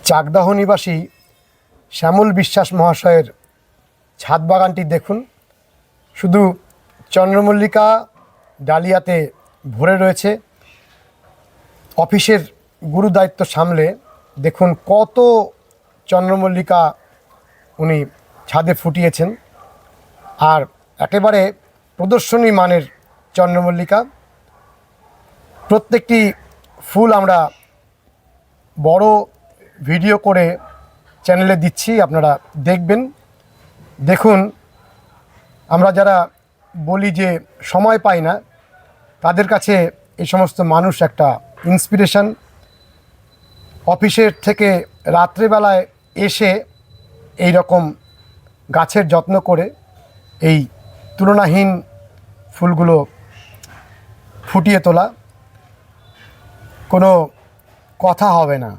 চাকদাহ নিবাসী শ্যামল বিশ্বাস মহাশয়ের ছাদ বাগানটি দেখুন। শুধু চন্দ্রমল্লিকা ডালিয়াতে ভরে রয়েছে। অফিসের গুরুদায়িত্ব সামলে দেখুন কত চন্দ্রমল্লিকা উনি ছাদে ফুটিয়েছেন। আর একেবারে প্রদর্শনী মানের চন্দ্রমল্লিকা। প্রত্যেকটি ফুল আমরা বড় ভিডিও করে চ্যানেলে দিচ্ছি, আপনারা দেখবেন। দেখুন, আমরা যারা বলি যে সময় পাই না, তাদের কাছে এই সমস্ত মানুষ একটা ইন্সপিরেশন। অফিসের থেকে রাত্রেবেলায় এসে এই রকম গাছের যত্ন করে এই তুলনাহীন ফুলগুলো ফুটিয়ে তোলা, কোনো কথা হবে না।